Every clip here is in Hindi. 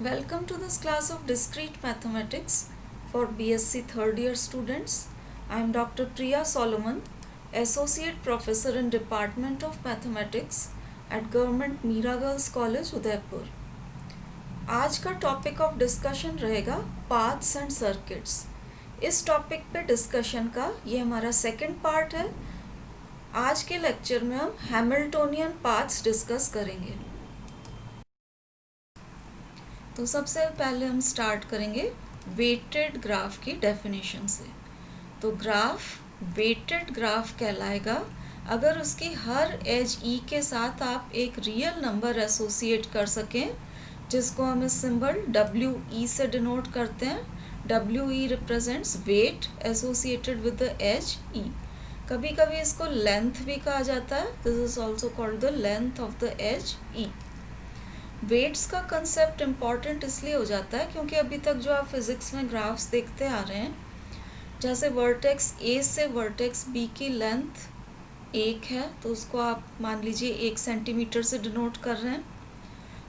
Welcome to this class of Discrete Mathematics for BSc third year students. I am Dr. Priya Solomon, Associate Professor in Department of Mathematics at Government Mira Girls College, Udaipur. आज का टॉपिक ऑफ डिस्कशन रहेगा पाथ्स एंड सर्किट्स। इस टॉपिक पे डिस्कशन का ये हमारा सेकंड पार्ट है। आज के लेक्चर में हम हैमिल्टोनियन पाथ्स डिस्कस करेंगे। तो सबसे पहले हम स्टार्ट करेंगे वेटेड ग्राफ की डेफिनेशन से। तो ग्राफ वेटेड ग्राफ कहलाएगा अगर उसकी हर एज ई के साथ आप एक रियल नंबर एसोसिएट कर सकें, जिसको हम इस सिंबल डब्ल्यू ई से डिनोट करते हैं। W E represents weight associated with the edge E. कभी कभी इसको लेंथ भी कहा जाता है। This is also called the length of the edge E. Weights का कंसेप्ट इम्पॉर्टेंट इसलिए हो जाता है क्योंकि अभी तक जो आप फिज़िक्स में ग्राफ्स देखते आ रहे हैं, जैसे वर्टेक्स ए से वर्टेक्स बी की लेंथ 1 है तो उसको आप मान लीजिए 1 सेंटीमीटर से डिनोट कर रहे हैं।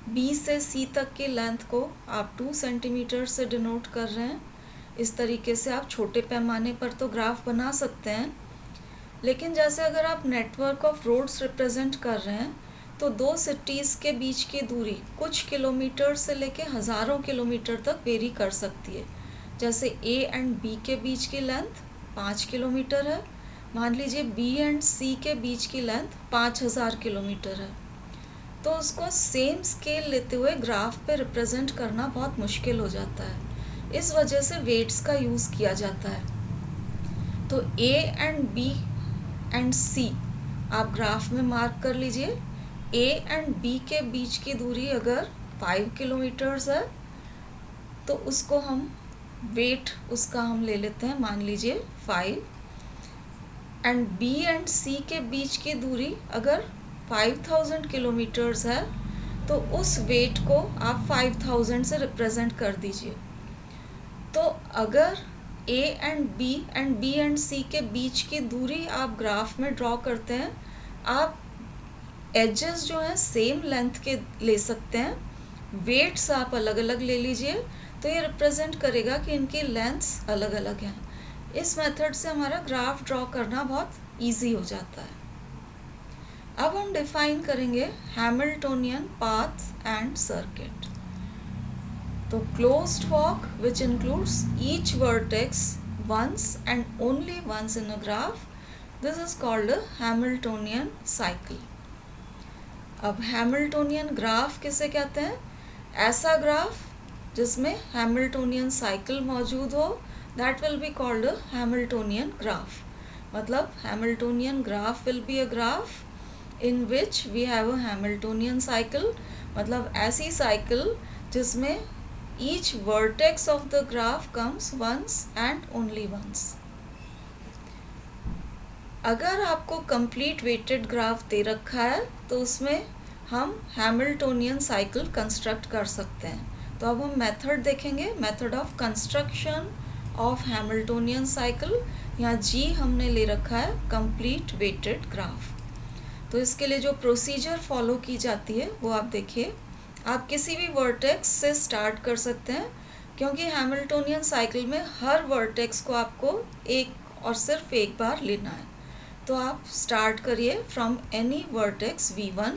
बी से सी तक की लेंथ को आप 2 सेंटीमीटर से डिनोट कर रहे हैं। इस तरीके से आप छोटे पैमाने पर तो ग्राफ बना सकते हैं, लेकिन जैसे अगर आप नेटवर्क ऑफ रोड्स रिप्रेजेंट कर रहे हैं तो दो सिटीज़ के बीच की दूरी कुछ किलोमीटर से लेके हज़ारों किलोमीटर तक वेरी कर सकती है। जैसे ए एंड बी के बीच की लेंथ 5 किलोमीटर है, मान लीजिए बी एंड सी के बीच की लेंथ 5000 किलोमीटर है, तो उसको सेम स्केल लेते हुए ग्राफ पे रिप्रेजेंट करना बहुत मुश्किल हो जाता है। इस वजह से वेट्स का यूज़ किया जाता है। तो ए एंड बी एंड सी आप ग्राफ में मार्क कर लीजिए। ए एंड बी के बीच की दूरी अगर 5 किलोमीटर्स है तो उसको हम वेट उसका हम ले लेते हैं, मान लीजिए 5। एंड बी एंड सी के बीच की दूरी अगर 5000 किलोमीटर्स है तो उस वेट को आप 5000 से रिप्रेजेंट कर दीजिए। तो अगर ए एंड बी एंड सी के बीच की दूरी आप ग्राफ में ड्रॉ करते हैं, आप एजेस जो हैं सेम लेंथ के ले सकते हैं, वेट्स आप अलग अलग ले लीजिए, तो ये रिप्रेजेंट करेगा कि इनकी लेंथ्स अलग अलग हैं। इस मेथड से हमारा ग्राफ ड्रॉ करना बहुत इजी हो जाता है। अब हम डिफाइन करेंगे हैमिल्टोनियन पाथ एंड सर्किट। तो closed walk which includes each vertex once and only once in a graph, this is called a Hamiltonian cycle. अब हैमिल्टोनियन ग्राफ किसे कहते हैं? ऐसा ग्राफ जिसमें हैमिल्टोनियन साइकिल मौजूद हो, that will be called a Hamiltonian graph. मतलब Hamiltonian graph will be a graph in which we have a Hamiltonian cycle. मतलब ऐसी साइकिल जिसमें each vertex of the graph comes once and only once. अगर आपको कंप्लीट वेटेड ग्राफ दे रखा है तो उसमें हम हैमिल्टोनियन साइकिल कंस्ट्रक्ट कर सकते हैं। तो अब हम मेथड देखेंगे, method of construction of Hamiltonian cycle. यहाँ जी हमने ले रखा है कंप्लीट वेटेड ग्राफ। तो इसके लिए जो प्रोसीजर फॉलो की जाती है वो आप देखिए। आप किसी भी वर्टेक्स से स्टार्ट कर सकते हैं, क्योंकि हैमिल्टोनियन साइकिल में हर वर्टेक्स को आपको एक और सिर्फ एक बार लेना है। तो आप स्टार्ट करिए फ्रॉम एनी वर्टेक्स V1,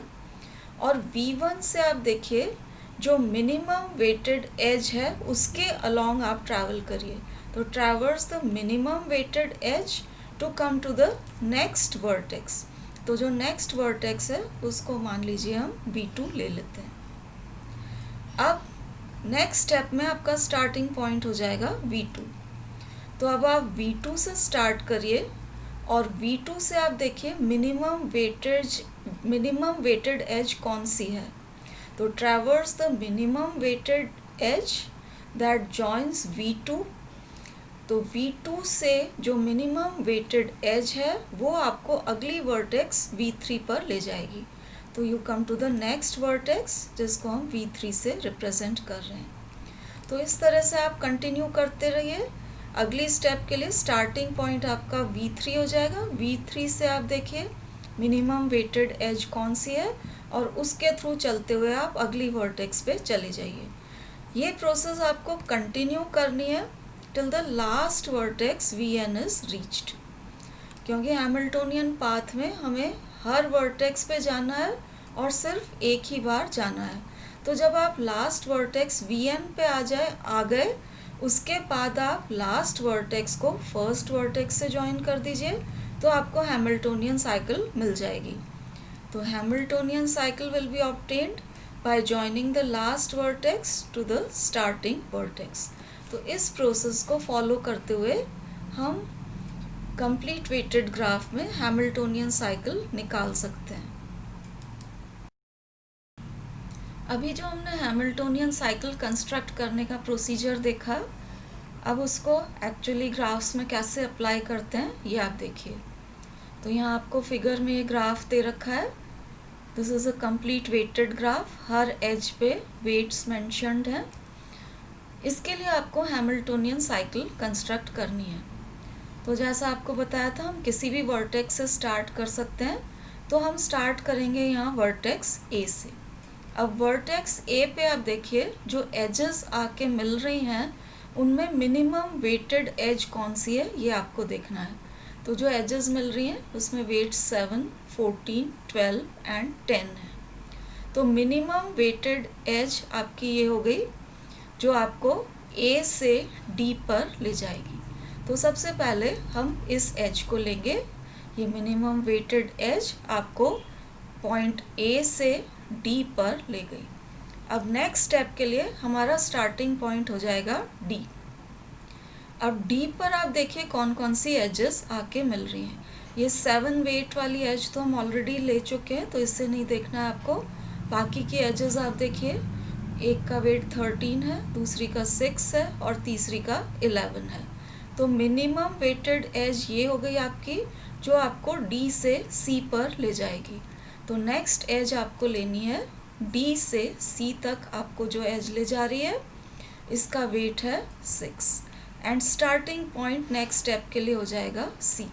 और V1 से आप देखिए जो मिनिमम वेटेड एज है उसके अलोंग आप ट्रैवल करिए। तो traverse the minimum weighted edge to come to the next vertex. तो जो नेक्स्ट वर्टेक्स है उसको मान लीजिए हम V2 ले लेते हैं। अब नेक्स्ट स्टेप में आपका स्टार्टिंग पॉइंट हो जाएगा V2। तो अब आप V2 से स्टार्ट करिए और V2 से आप देखिए मिनिमम वेटेड एज कौन सी है। तो traverse the minimum weighted edge that joins V2। तो V2 से जो मिनिमम वेटेड एज है वो आपको अगली वर्टेक्स V3 पर ले जाएगी। तो you come to the next vertex जिसको हम V3 से रिप्रेजेंट कर रहे हैं। तो इस तरह से आप कंटिन्यू करते रहिए। अगली स्टेप के लिए स्टार्टिंग पॉइंट आपका V3 हो जाएगा। V3 से आप देखिए मिनिमम वेटेड एज कौन सी है और उसके थ्रू चलते हुए आप अगली वर्टेक्स पे चले जाइए। ये प्रोसेस आपको कंटिन्यू करनी है till the last vertex Vn is reached, क्योंकि हैमिल्टोनियन पाथ में हमें हर वर्टेक्स पे जाना है और सिर्फ एक ही बार जाना है। तो जब आप लास्ट वर्टेक्स Vn पे आ गए, उसके बाद आप लास्ट वर्टेक्स को फर्स्ट वर्टेक्स से ज्वाइन कर दीजिए, तो आपको हैमिल्टोनियन साइकिल मिल जाएगी। तो Hamiltonian cycle will be obtained by joining the last vertex to the starting vertex. तो इस प्रोसेस को फॉलो करते हुए हम कंप्लीट वेटेड ग्राफ में हैमिल्टोनियन साइकिल निकाल सकते हैं। अभी जो हमने हैमिल्टोनियन साइकिल कंस्ट्रक्ट करने का प्रोसीजर देखा, अब उसको एक्चुअली ग्राफ्स में कैसे अप्लाई करते हैं ये आप देखिए। तो यहाँ आपको फिगर में ये ग्राफ दे रखा है। This is a complete weighted graph, हर एज पे वेट्स मेंशन्ड हैं। इसके लिए आपको हैमिल्टोनियन साइकिल कंस्ट्रक्ट करनी है। तो जैसा आपको बताया था, हम किसी भी वर्टेक्स से स्टार्ट कर सकते हैं। तो हम स्टार्ट करेंगे यहाँ वर्टेक्स ए से। अब वर्टेक्स ए पे आप देखिए, जो एजेस आके मिल रही हैं उनमें मिनिमम वेटेड एज कौन सी है ये आपको देखना है। तो जो एजेस मिल रही हैं उसमें वेट 7, 14, 12 एंड 10 है। तो मिनिमम वेटेड एज आपकी ये हो गई जो आपको ए से डी पर ले जाएगी। तो सबसे पहले हम इस एज को लेंगे। ये मिनिमम वेटेड एज आपको पॉइंट ए से डी पर ले गई। अब नेक्स्ट स्टेप के लिए हमारा स्टार्टिंग पॉइंट हो जाएगा डी। अब डी पर आप देखिए कौन कौन सी एजेस आके मिल रही हैं। ये 7 वेट वाली एज तो हम ऑलरेडी ले चुके हैं, तो इससे नहीं देखना है आपको। बाकी की एजेस आप देखिए, एक का वेट 13 है, दूसरी का 6 है और तीसरी का 11 है। तो मिनिमम वेटेड एज ये हो गई आपकी, जो आपको डी से सी पर ले जाएगी। तो नेक्स्ट एज आपको लेनी है डी से सी तक, आपको जो एज ले जा रही है इसका वेट है 6 and starting point next step के लिए हो जाएगा सी।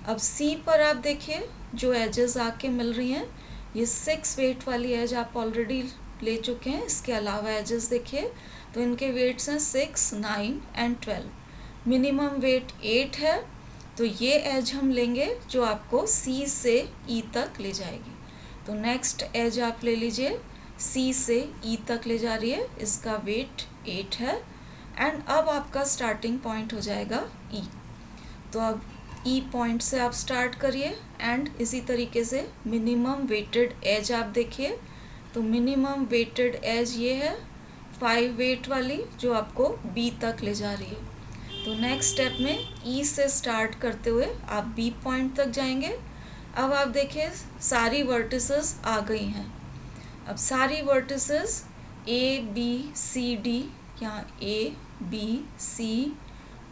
अब सी पर आप देखिए जो एजेस आके मिल रही हैं, ये 6 वेट वाली एज आप ऑलरेडी ले चुके हैं। इसके अलावा एजेस देखिए तो इनके वेट्स हैं 6, 9 एंड 12। मिनिमम वेट 8 है, तो ये एज हम लेंगे जो आपको सी से ई तक ले जाएगी। तो नेक्स्ट एज आप ले लीजिए, सी से ई तक ले जा रही है, इसका वेट 8 है एंड अब आपका स्टार्टिंग पॉइंट हो जाएगा ई। तो अब ई पॉइंट से आप स्टार्ट करिए एंड इसी तरीके से मिनिमम वेटेड एज आप देखिए। तो मिनिमम वेटेड एज ये है 5 वेट वाली, जो आपको बी तक ले जा रही है। तो नेक्स्ट स्टेप में ई से स्टार्ट करते हुए आप बी पॉइंट तक जाएंगे। अब आप देखिए सारी वर्टिसेस आ गई हैं। अब सारी vertices A B C D, यहाँ ए बी सी,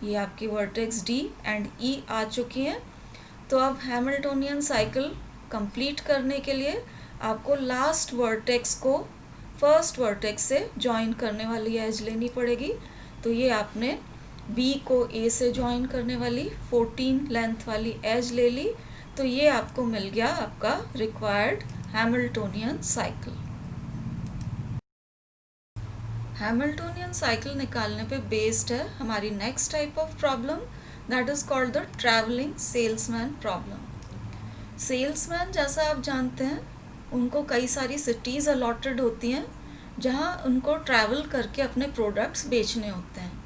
ये आपकी वर्टेक्स डी एंड ई आ चुकी हैं। तो अब हैमिल्टोनियन साइकिल कंप्लीट करने के लिए आपको लास्ट वर्टेक्स को फर्स्ट वर्टेक्स से ज्वाइन करने वाली एज लेनी पड़ेगी। तो ये आपने बी को ए से ज्वाइन करने वाली 14 लेंथ वाली एज ले ली। तो ये आपको मिल गया आपका required Hamiltonian cycle. Hamiltonian cycle निकालने पे बेस्ड है हमारी next type of problem, that is called the travelling salesman problem. Salesman जैसा आप जानते हैं, उनको कई सारी सिटीज़ अलॉटेड होती हैं जहां उनको ट्रैवल करके अपने प्रोडक्ट्स बेचने होते हैं।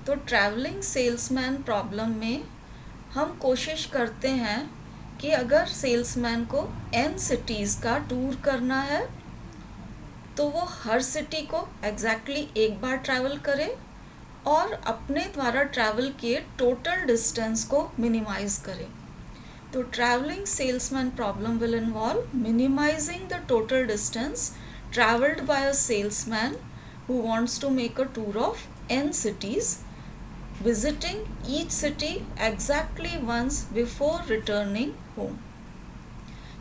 तो ट्रैवलिंग सेल्समैन प्रॉब्लम में हम कोशिश करते हैं कि अगर सेल्समैन को n सिटीज़ का टूर करना है तो वो हर सिटी को एग्जैक्टली एक बार ट्रैवल करे और अपने द्वारा ट्रैवल किए टोटल डिस्टेंस को मिनिमाइज करे। तो travelling salesman problem will involve minimising the total distance travelled by a salesman who wants to make a tour of n cities, visiting each city exactly once before returning home।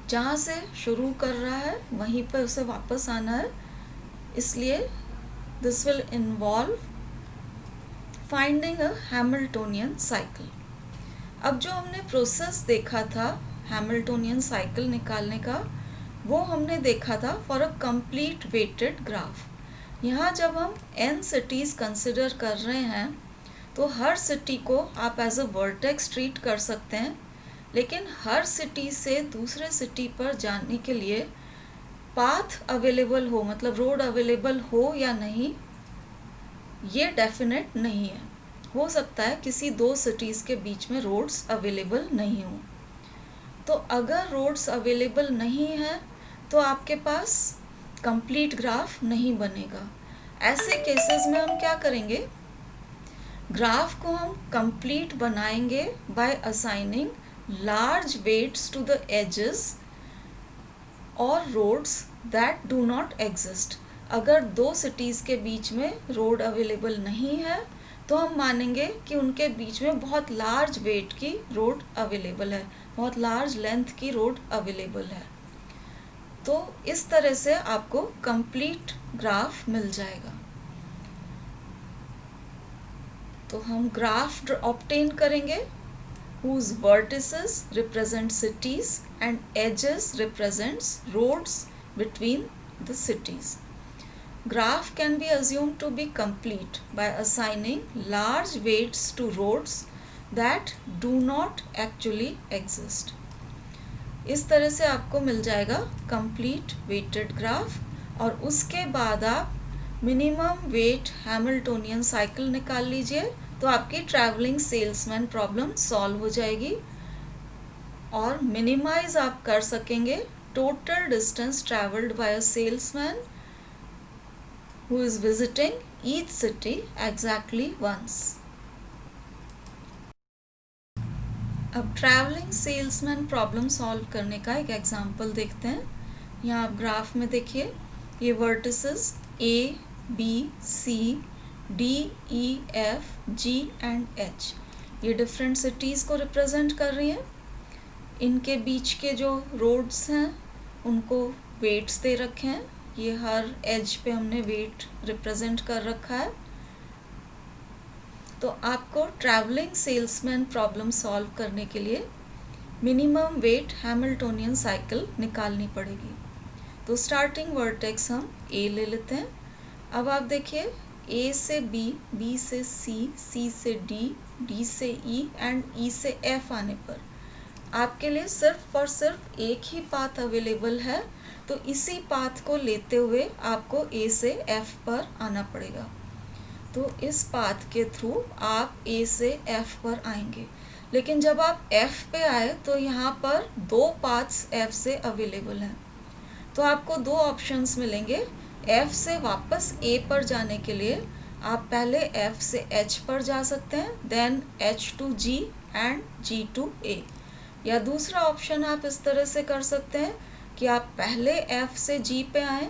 जहाँ से शुरू कर रहा है वहीं पर उसे वापस आना है, इसलिए this will involve finding a Hamiltonian cycle. अब जो हमने प्रोसेस देखा था हैमिल्टोनियन साइकिल निकालने का, वो हमने देखा था for a complete weighted graph. यहाँ जब हम n सिटीज़ कंसिडर कर रहे हैं तो हर सिटी को आप एज अ वर्टेक्स ट्रीट कर सकते हैं, लेकिन हर सिटी से दूसरे सिटी पर जाने के लिए पाथ अवेलेबल हो, मतलब रोड अवेलेबल हो या नहीं, ये डेफिनेट नहीं है। हो सकता है किसी दो सिटीज़ के बीच में रोड्स अवेलेबल नहीं हो। तो अगर रोड्स अवेलेबल नहीं है तो आपके पास कंप्लीट ग्राफ नहीं बनेगा। ऐसे केसेस में हम क्या करेंगे, ग्राफ को हम कंप्लीट बनाएंगे by assigning large weights to the edges और roads that do not exist. अगर दो सिटीज़ के बीच में रोड अवेलेबल नहीं है तो हम मानेंगे कि उनके बीच में बहुत लार्ज वेट की रोड अवेलेबल है, बहुत लार्ज लेंथ की रोड अवेलेबल है। तो इस तरह से आपको कंप्लीट ग्राफ मिल जाएगा। तो हम ग्राफ ऑब्टेन करेंगे whose vertices represent cities and edges represents roads between the cities. Graph can be assumed to be complete by assigning large weights to roads that do not actually exist. इस तरह से आपको मिल जाएगा कंप्लीट वेटेड ग्राफ, और उसके बाद आप मिनिमम वेट हैमिल्टोनियन साइकिल निकाल लीजिए तो आपकी ट्रैवलिंग सेल्समैन प्रॉब्लम सॉल्व हो जाएगी और मिनिमाइज आप कर सकेंगे total distance travelled by a salesman who is visiting each city exactly once. अब ट्रैवलिंग सेल्समैन प्रॉब्लम सॉल्व करने का एक एग्जांपल देखते हैं। यहाँ आप ग्राफ में देखिए, ये vertices A, B, C, D, E, F, G and H ये डिफरेंट सिटीज़ को रिप्रेजेंट कर रही हैं। इनके बीच के जो रोड्स हैं उनको वेट्स दे रखे हैं, ये हर एज पे हमने वेट रिप्रेजेंट कर रखा है। तो आपको ट्रैवलिंग सेल्समैन प्रॉब्लम सॉल्व करने के लिए मिनिमम वेट हैमिल्टोनियन साइकिल निकालनी पड़ेगी। तो स्टार्टिंग वर्टेक्स हम A ले लेते हैं। अब आप देखिए A से B, B से C, C से D, D से E एंड E से F आने पर आपके लिए सिर्फ और सिर्फ एक ही पाथ अवेलेबल है, तो इसी पाथ को लेते हुए आपको A से F पर आना पड़ेगा। तो इस पाथ के थ्रू आप A से F पर आएंगे, लेकिन जब आप F पे आए तो यहाँ पर दो पाथ्स F से अवेलेबल हैं। तो आपको दो ऑप्शंस मिलेंगे। F से वापस A पर जाने के लिए आप पहले F से H पर जा सकते हैं, then H to G and G to A। या दूसरा ऑप्शन आप इस तरह से कर सकते हैं कि आप पहले F से G पे आएँ,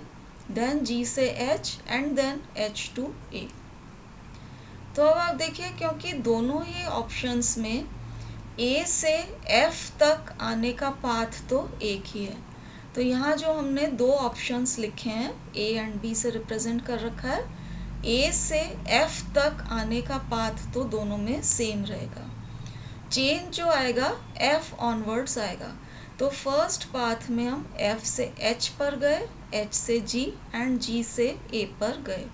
देन G से H and then H to A। तो अब आप देखिए, क्योंकि दोनों ही ऑप्शंस में A से F तक आने का पाथ तो एक ही है, तो यहाँ जो हमने दो ऑप्शंस लिखे हैं A एंड B से रिप्रेजेंट कर रखा है, A से F तक आने का पाथ तो दोनों में सेम रहेगा। चेंज जो आएगा F ऑनवर्ड्स आएगा। तो फर्स्ट पाथ में हम F से H पर गए, H से G एंड G से A पर गए।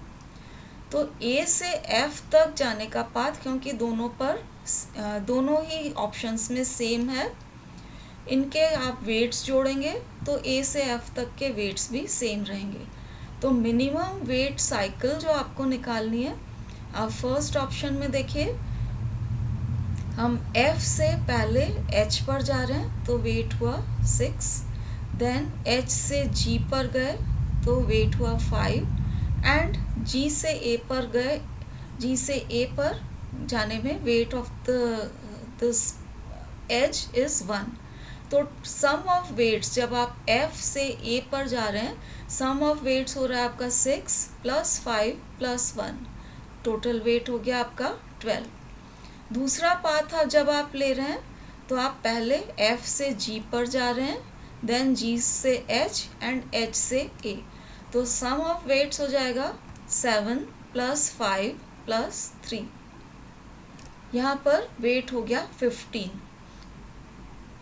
तो A से F तक जाने का पाथ, क्योंकि दोनों ही ऑप्शंस में सेम है, इनके आप वेट्स जोड़ेंगे तो A से F तक के वेट्स भी सेम रहेंगे। तो मिनिमम वेट साइकिल जो आपको निकालनी है, आप फर्स्ट ऑप्शन में देखिए, हम F से पहले H पर जा रहे हैं तो वेट हुआ 6, देन H से G पर गए तो वेट हुआ 5 एंड G से A पर गए, G से A पर जाने में weight of this edge is 1। तो सम ऑफ वेट्स, जब आप F से A पर जा रहे हैं, सम ऑफ वेट्स हो रहा है आपका 6 + 5 + 1, टोटल वेट हो गया आपका 12। दूसरा पाथ जब आप ले रहे हैं तो आप पहले F से G पर जा रहे हैं, देन G से H एंड H से A। तो सम ऑफ वेट्स हो जाएगा 7 + 5 + 3, यहाँ पर वेट हो गया 15।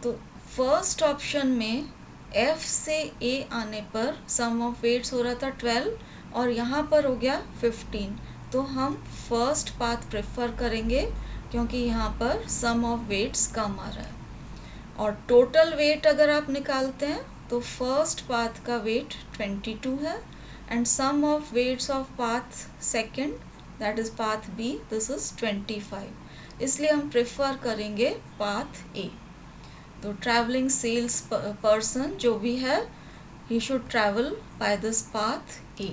तो फर्स्ट ऑप्शन में F से A आने पर सम ऑफ वेट्स हो रहा था 12, और यहाँ पर हो गया 15, तो हम फर्स्ट पाथ प्रेफर करेंगे क्योंकि यहाँ पर सम ऑफ वेट्स कम आ रहा है। और टोटल वेट अगर आप निकालते हैं तो फर्स्ट पाथ का वेट 22 है and sum of weights of path second that is path B this is 25, इसलिए हम प्रेफर करेंगे पाथ ए। तो ट्रैवलिंग सेल्स पर्सन जो भी है he should travel by this path A.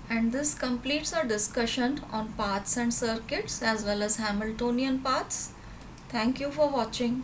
And this completes our discussion on paths and circuits as well as Hamiltonian paths. Thank you for watching.